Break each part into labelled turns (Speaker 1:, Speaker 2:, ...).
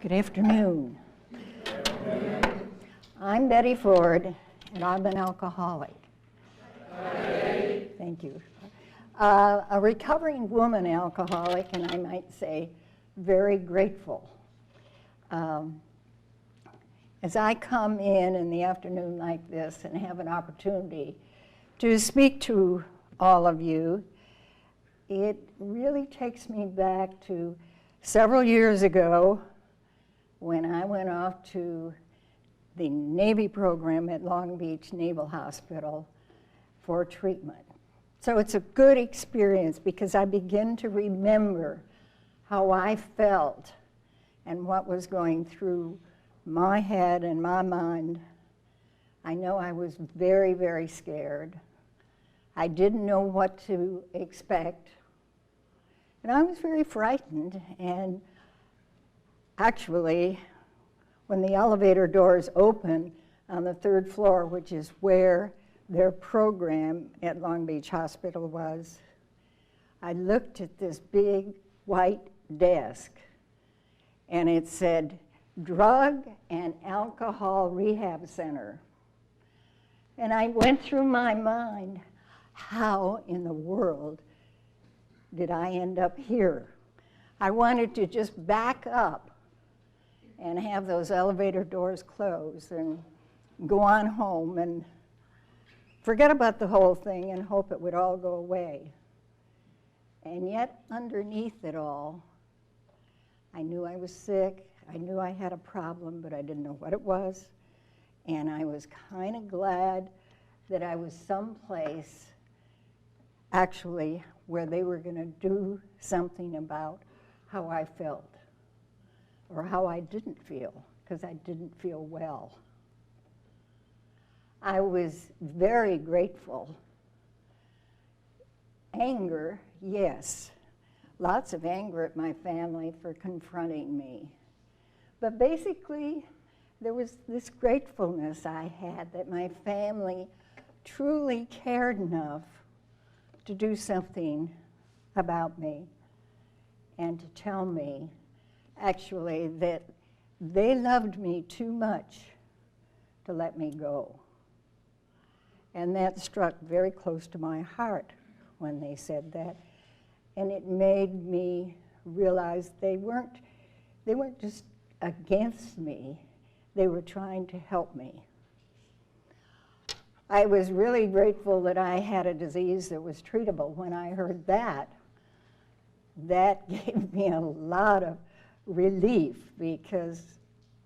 Speaker 1: Good afternoon. I'm Betty Ford, and I'm an alcoholic.
Speaker 2: Hi.
Speaker 1: Thank you. A recovering woman alcoholic, and I might say very grateful. As I come in the afternoon like this and have an opportunity to speak to all of you, it really takes me back to several years ago when I went off to the Navy program at Long Beach Naval Hospital for treatment. So it's a good experience because I begin to remember how I felt and what was going through my head and my mind. I know I was very, very scared. I didn't know what to expect. And I was very frightened. And actually, when the elevator doors opened on the third floor, which is where their program at Long Beach Hospital was, I looked at this big white desk, and it said, Drug and Alcohol Rehab Center. And I went through my mind, how in the world did I end up here? I wanted to just back up and have those elevator doors close and go on home and forget about the whole thing and hope it would all go away. And yet, underneath it all, I knew I was sick. I knew I had a problem, but I didn't know what it was. And I was kind of glad that I was someplace, actually, where they were going to do something about how I felt or how I didn't feel, because I didn't feel well. I was very grateful. Anger, yes. Lots of anger at my family for confronting me. But basically, there was this gratefulness I had that my family truly cared enough to do something about me and to tell me, actually, that they loved me too much to let me go. And that struck very close to my heart when they said that. And it made me realize they weren't just against me, they were trying to help me. I was really grateful that I had a disease that was treatable. When I heard that, that gave me a lot of relief because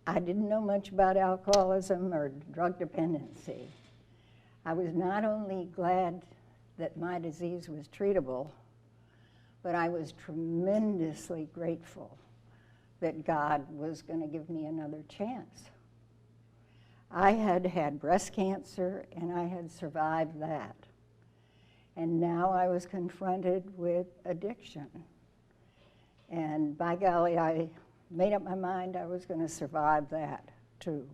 Speaker 1: I didn't know much about alcoholism or drug dependency. I was not only glad that my disease was treatable, but I was tremendously grateful that God was going to give me another chance. I had had breast cancer, and I had survived that. And now I was confronted with addiction. And by golly, I made up my mind I was going to survive that, too.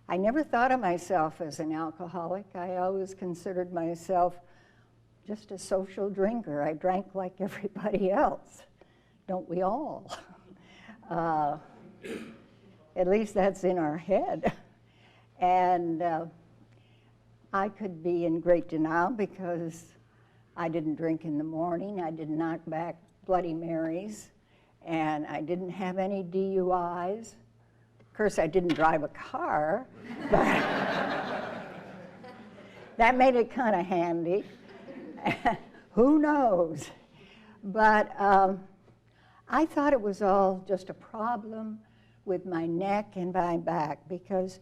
Speaker 1: I never thought of myself as an alcoholic. I always considered myself just a social drinker. I drank like everybody else. Don't we all? At least that's in our head. And I could be in great denial because I didn't drink in the morning. I didn't knock back Bloody Marys, and I didn't have any DUIs. Of course, I didn't drive a car, but that made it kind of handy. Who knows? But I thought it was all just a problem with my neck and my back because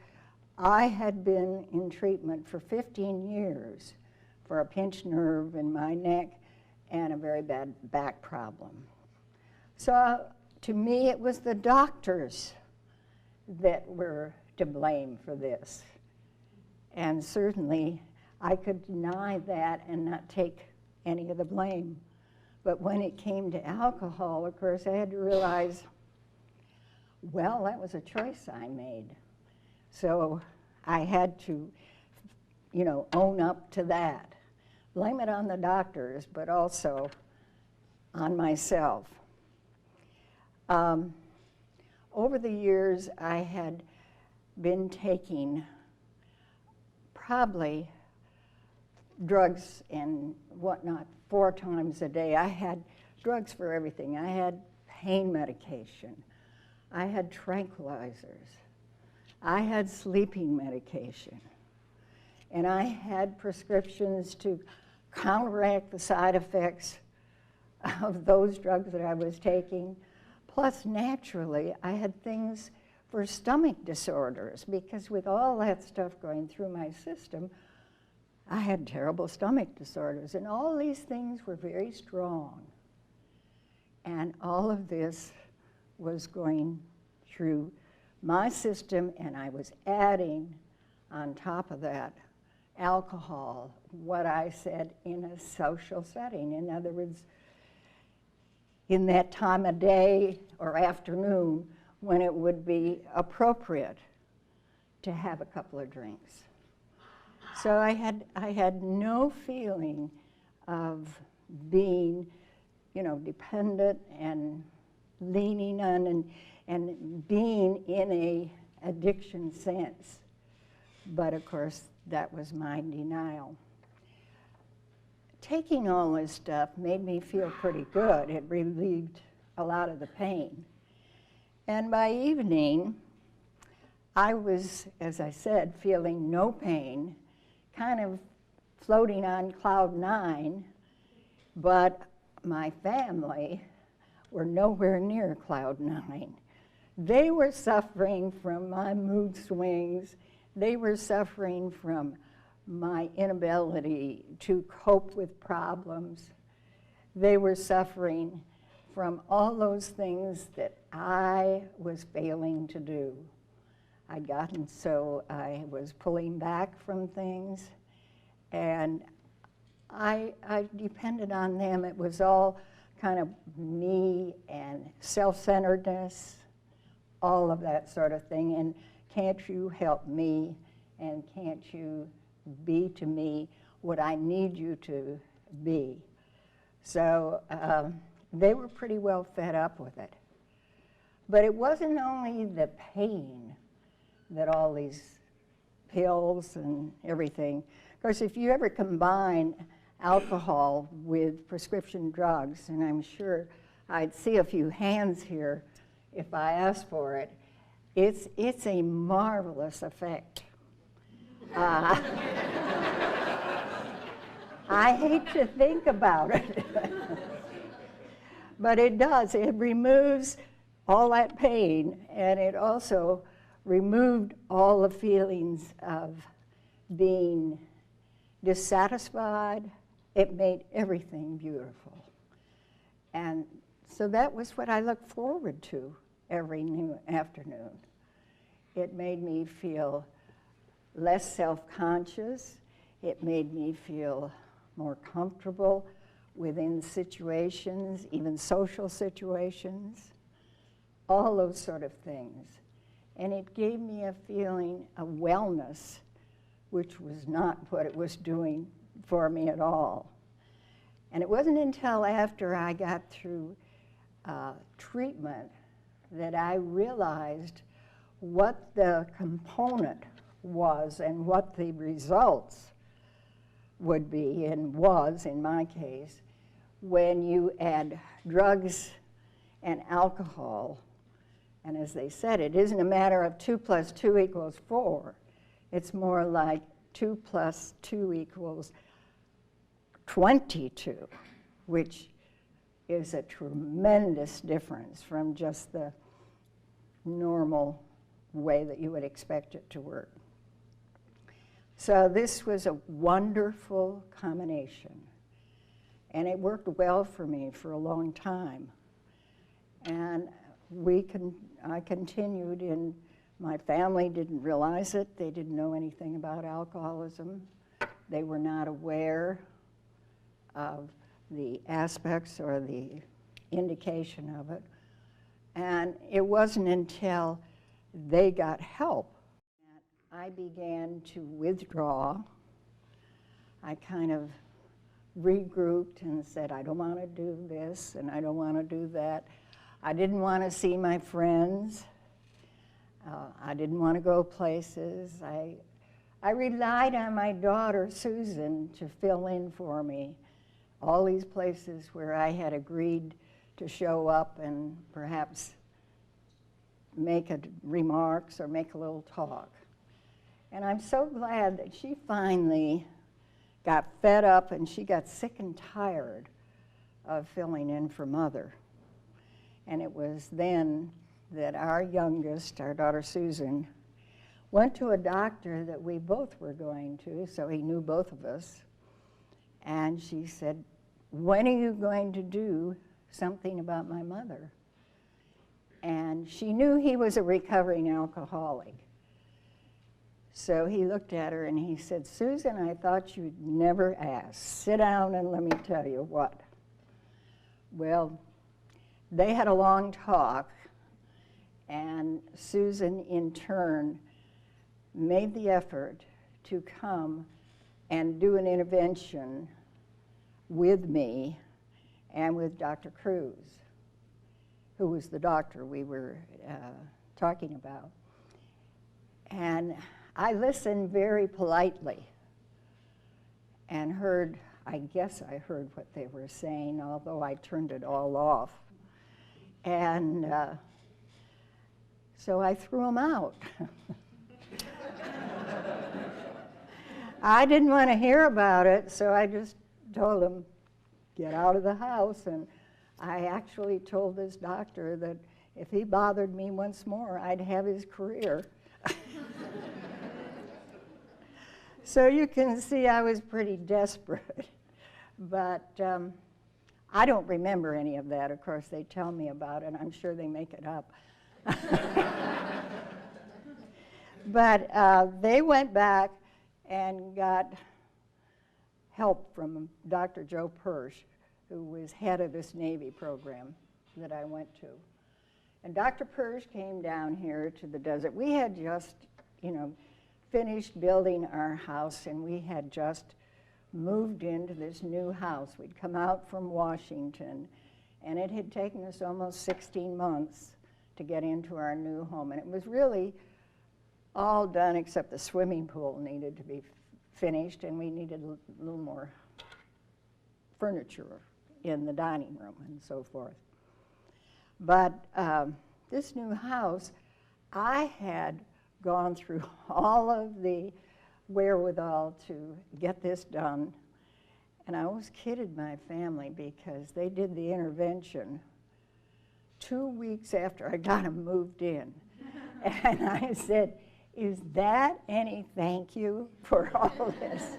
Speaker 1: I had been in treatment for 15 years for a pinched nerve in my neck and a very bad back problem. So to me, it was the doctors that were to blame for this. And certainly, I could deny that and not take any of the blame. But when it came to alcohol, of course, I had to realize, well, that was a choice I made. So I had to, own up to that. Blame it on the doctors, but also on myself. over the years, I had been taking probably drugs and whatnot 4 times a day. I had drugs for everything. I had pain medication. I had tranquilizers. I had sleeping medication. And I had prescriptions to counteract the side effects of those drugs that I was taking. Plus, naturally, I had things for stomach disorders, because with all that stuff going through my system, I had terrible stomach disorders, and all these things were very strong. And all of this was going through my system, and I was adding on top of that alcohol, what I said, in a social setting. In other words, in that time of day or afternoon when it would be appropriate to have a couple of drinks. So I had no feeling of being, dependent and leaning on and being in a addiction sense. But of course, that was my denial. Taking all this stuff made me feel pretty good. It relieved a lot of the pain. And by evening, I was, as I said, feeling no pain, kind of floating on cloud 9, but my family were nowhere near cloud 9. They were suffering from my mood swings. They were suffering from my inability to cope with problems. They were suffering from all those things that I was failing to do. I'd gotten so I was pulling back from things, and I depended on them. It was all kind of me and self-centeredness, all of that sort of thing. And can't you help me? And can't you be to me what I need you to be? So they were pretty well fed up with it. But it wasn't only the pain that all these pills and everything. Of course, if you ever combine alcohol with prescription drugs, and I'm sure I'd see a few hands here if I asked for it, it's a marvelous effect. I hate to think about it, but it does. It removes all that pain, and it also removed all the feelings of being dissatisfied. It made everything beautiful. And so that was what I looked forward to every afternoon. It made me feel less self-conscious. It made me feel more comfortable within situations, even social situations, all those sort of things. And it gave me a feeling of wellness, which was not what it was doing for me at all. And it wasn't until after I got through treatment that I realized what the component was and what the results would be, and was in my case, when you add drugs and alcohol. And as they said, it isn't a matter of 2 + 2 = 4. It's more like 2 + 2 = 22, which is a tremendous difference from just the normal way that you would expect it to work. So this was a wonderful combination, and it worked well for me for a long time. And I continued in, my family didn't realize it. They didn't know anything about alcoholism. They were not aware of the aspects or the indication of it. And it wasn't until they got help that I began to withdraw. I kind of regrouped and said, I don't want to do this and I don't want to do that. I didn't want to see my friends. I didn't want to go places. I relied on my daughter, Susan, to fill in for me all these places where I had agreed to show up and perhaps make remarks or make a little talk. And I'm so glad that she finally got fed up and she got sick and tired of filling in for Mother. And it was then that our youngest, our daughter Susan, went to a doctor that we both were going to, so he knew both of us. And she said, "When are you going to do something about my mother?" And she knew he was a recovering alcoholic. So he looked at her and he said, "Susan, I thought you'd never ask. Sit down and let me tell you what." Well, they had a long talk, and Susan, in turn, made the effort to come and do an intervention with me and with Dr. Cruz, who was the doctor we were talking about. And I listened very politely and heard, I guess I heard what they were saying, although I turned it all off. And so I threw them out. I didn't want to hear about it, so I just told them, "Get out of the house." And I actually told this doctor that if he bothered me once more, I'd have his career. So you can see I was pretty desperate. But I don't remember any of that. Of course, they tell me about it. I'm sure they make it up. But they went back and got help from Dr. Joe Persh, who was head of this Navy program that I went to. And Dr. Persh came down here to the desert. We had just, finished building our house, and we had just moved into this new house. We'd come out from Washington, and it had taken us almost 16 months to get into our new home. And it was really all done except the swimming pool needed to be finished, and we needed a little more furniture in the dining room and so forth. But this new house, I had gone through all of the wherewithal to get this done, and I always kidded my family because they did the intervention 2 weeks after I got them moved in. And I said, "Is that any thank you for all this?"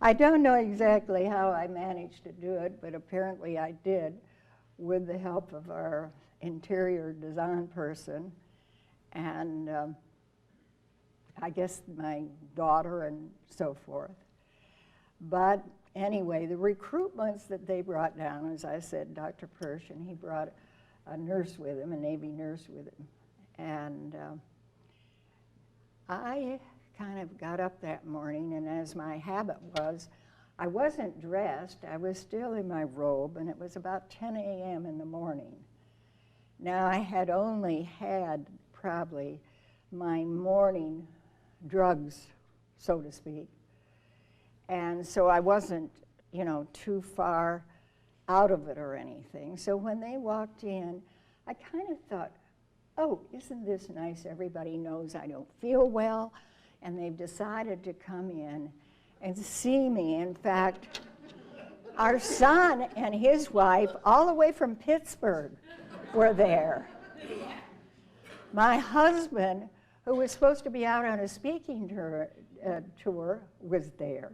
Speaker 1: I don't know exactly how I managed to do it, but apparently I did, with the help of our interior design person and I guess my daughter and so forth. But anyway, the recruitments that they brought down, as I said, Dr. Persh, and he brought a nurse with him, a Navy nurse with him. And I kind of got up that morning, and as my habit was, I wasn't dressed. I was still in my robe, and it was about 10 a.m. in the morning. Now, I had only had probably my morning drugs, so to speak. And so I wasn't, too far out of it or anything. So when they walked in, I kind of thought, "Oh, isn't this nice? Everybody knows I don't feel well, and they've decided to come in and see me." In fact, our son and his wife, all the way from Pittsburgh, were there. My husband, who was supposed to be out on a speaking tour, was there.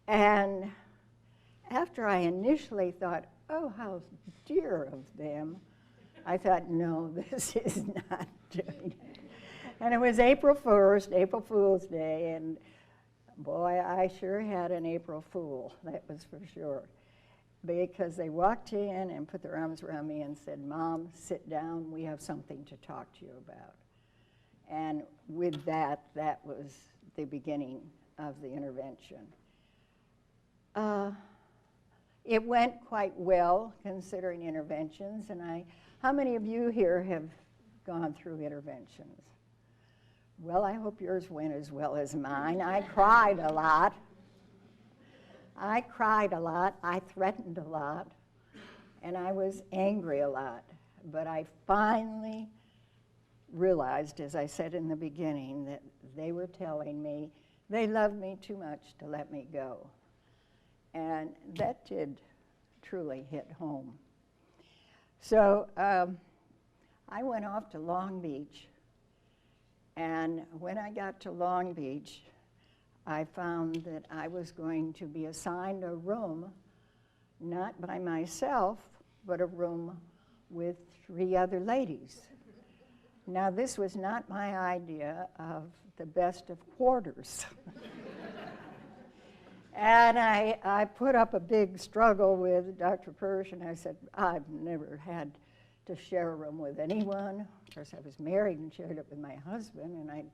Speaker 1: And after I initially thought, "Oh, how dear of them," I thought, "No, this is not doing it." And it was April 1st, April Fool's Day, and boy, I sure had an April Fool, that was for sure. Because they walked in and put their arms around me and said, "Mom, sit down, we have something to talk to you about." And with that, that was the beginning of the intervention. It went quite well, considering interventions, and how many of you here have gone through interventions. Well, I hope yours went as well as mine. I cried a lot. I threatened a lot, and I was angry a lot. But I finally realized, as I said in the beginning, that they were telling me they loved me too much to let me go. And that did truly hit home. So I went off to Long Beach, and when I got to Long Beach, I found that I was going to be assigned a room, not by myself, but a room with 3 other ladies. Now, this was not my idea of the best of quarters. And I put up a big struggle with Dr. Persh, and I said, I've never had to share a room with anyone. Of course, I was married and shared it with my husband, and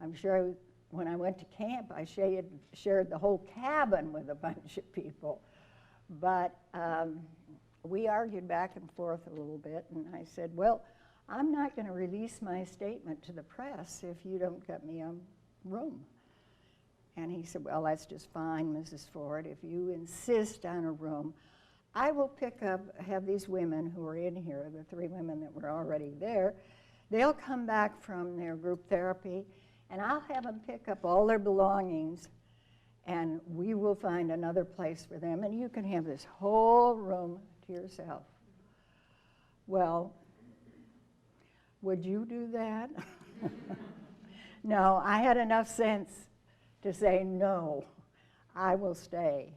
Speaker 1: I'm sure when I went to camp, I shared the whole cabin with a bunch of people. But we argued back and forth a little bit, and I said, well, I'm not going to release my statement to the press if you don't get me a room. And he said, well, that's just fine, Mrs. Ford. If you insist on a room, I will have these women who are in here, the 3 women that were already there, they'll come back from their group therapy, and I'll have them pick up all their belongings, and we will find another place for them, and you can have this whole room to yourself. Well, would you do that? No, I had enough sense to say, no, I will stay.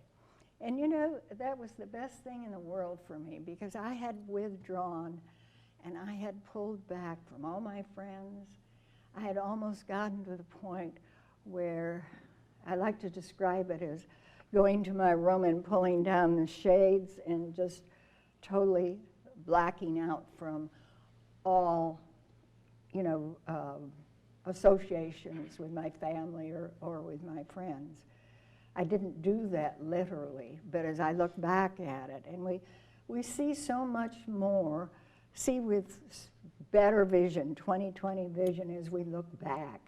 Speaker 1: And you know, that was the best thing in the world for me, because I had withdrawn and I had pulled back from all my friends. I had almost gotten to the point where I like to describe it as going to my room and pulling down the shades and just totally blacking out from all, you know, associations with my family or with my friends. I didn't do that literally, but as I look back at it, and we see so much more, see with better vision, 20/20 vision, as we look back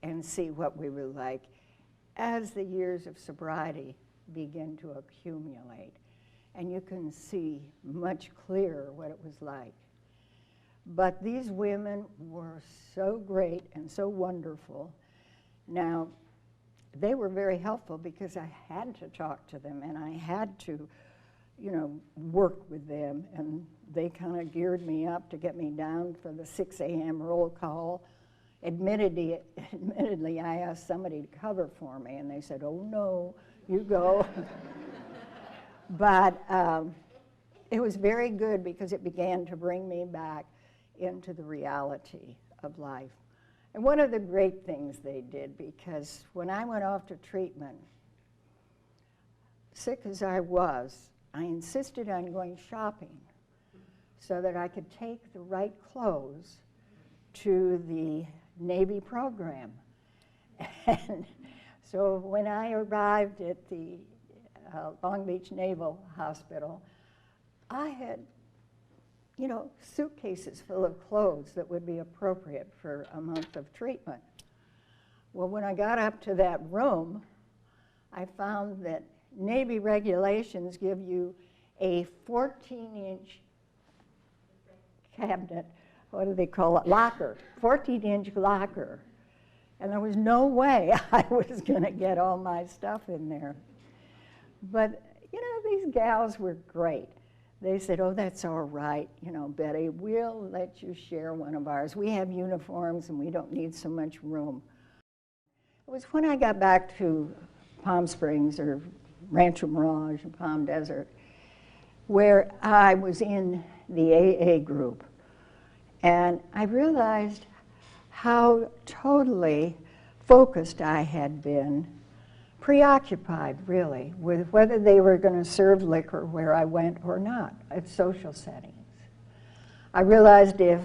Speaker 1: and see what we were like as the years of sobriety begin to accumulate. And you can see much clearer what it was like. But these women were so great and so wonderful. Now, they were very helpful because I had to talk to them and I had to, you know, work with them. And they kind of geared me up to get me down for the 6 a.m. roll call. Admittedly, I asked somebody to cover for me, and they said, oh, no, you go. But it was very good because it began to bring me back into the reality of life. And one of the great things they did, because when I went off to treatment, sick as I was, I insisted on going shopping so that I could take the right clothes to the Navy program. And so when I arrived at the Long Beach Naval Hospital, I had, you know, suitcases full of clothes that would be appropriate for a month of treatment. Well, when I got up to that room, I found that Navy regulations give you a 14-inch cabinet, what do they call it, locker, 14-inch locker. And there was no way I was going to get all my stuff in there. But, you know, these gals were great. They said, oh, that's all right, you know, Betty, we'll let you share one of ours. We have uniforms and we don't need so much room. It was when I got back to Palm Springs or Rancho Mirage or Palm Desert where I was in the AA group. And I realized how totally focused I had been, preoccupied really, with whether they were going to serve liquor where I went or not at social settings. I realized if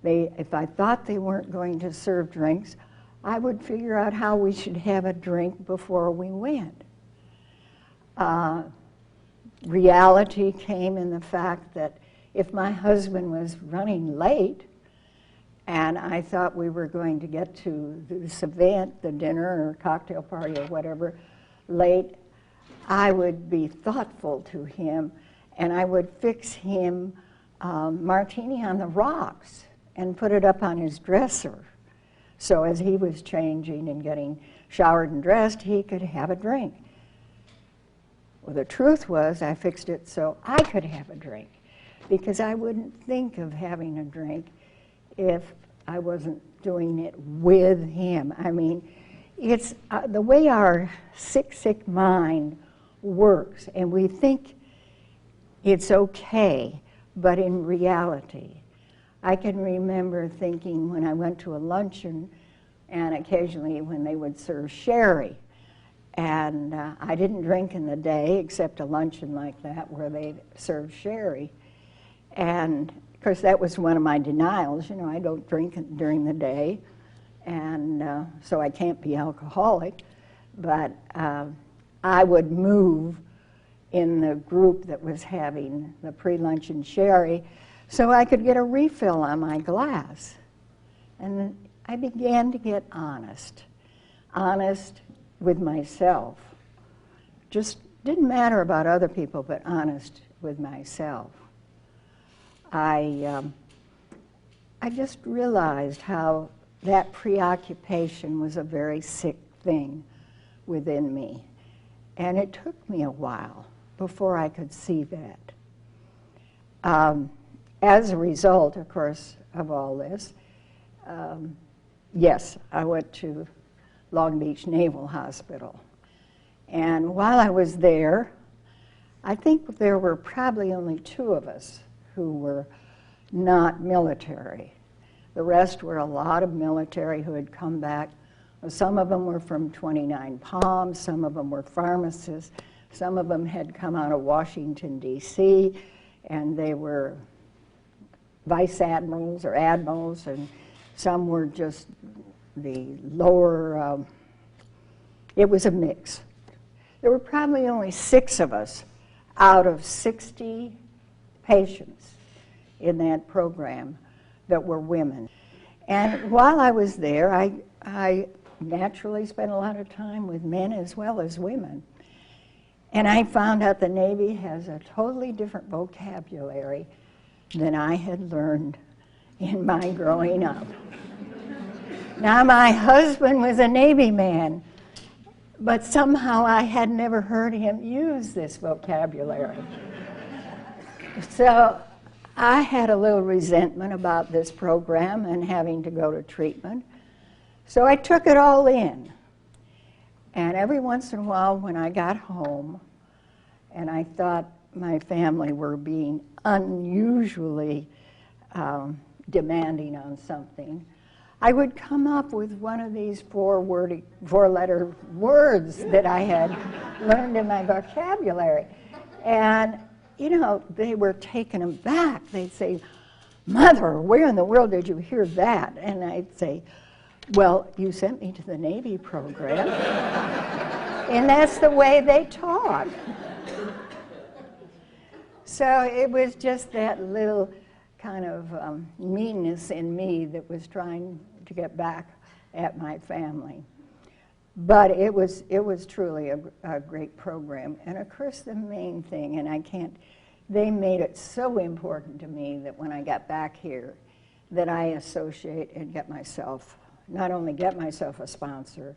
Speaker 1: I thought they weren't going to serve drinks, I would figure out how we should have a drink before we went. Reality came in the fact that if my husband was running late and I thought we were going to get to this event, the dinner or cocktail party or whatever, late, I would be thoughtful to him, and I would fix him martini on the rocks and put it up on his dresser. So as he was changing and getting showered and dressed, he could have a drink. Well, the truth was I fixed it so I could have a drink, because I wouldn't think of having a drink if I wasn't doing it with him. I mean, it's the way our sick mind works, and we think it's okay, but in reality, I can remember thinking when I went to a luncheon, and occasionally when they would serve sherry, and I didn't drink in the day except a luncheon like that where they served sherry, and of course that was one of my denials. You know, I don't drink during the day, and so I can't be alcoholic, but I would move in the group that was having the pre-luncheon sherry so I could get a refill on my glass. And I began to get honest with myself. Just didn't matter about other people, but honest with myself. I just realized how that preoccupation was a very sick thing within me. And it took me a while before I could see that. As a result, of course, of all this, yes, I went to Long Beach Naval Hospital. And while I was there, I think there were probably only 2 of us who were not military. The rest were a lot of military who had come back. Some of them were from 29 Palms, some of them were pharmacists, some of them had come out of Washington, D.C., and they were vice admirals or admirals, and some were just the lower, it was a mix. There were probably only 6 of us out of 60 patients in that program that were women. And while I was there, I naturally spent a lot of time with men as well as women. And I found out the Navy has a totally different vocabulary than I had learned in my growing up. Now, my husband was a Navy man, but somehow I had never heard him use this vocabulary. So I had a little resentment about this program and having to go to treatment. So I took it all in. And every once in a while when I got home and I thought my family were being unusually demanding on something, I would come up with one of these 4-letter words that I had learned in my vocabulary. And, you know, they were taken aback. They'd say, "Mother, where in the world did you hear that?" And I'd say, "Well, you sent me to the Navy program." And that's the way they talk. So it was just that little kind of meanness in me that was trying to get back at my family. But it was truly a great program. And of course the main thing, and they made it so important to me that when I got back here, that I associate and not only get myself a sponsor,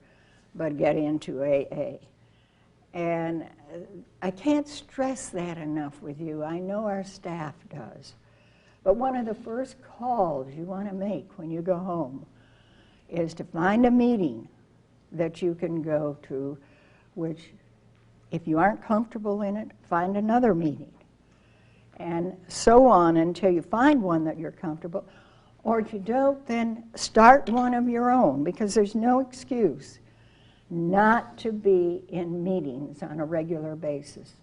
Speaker 1: but get into AA. And I can't stress that enough with you. I know our staff does. But one of the first calls you want to make when you go home is to find a meeting that you can go to, which if you aren't comfortable in it, find another meeting. And so on until you find one that you're comfortable. Or if you don't, then start one of your own, because there's no excuse not to be in meetings on a regular basis.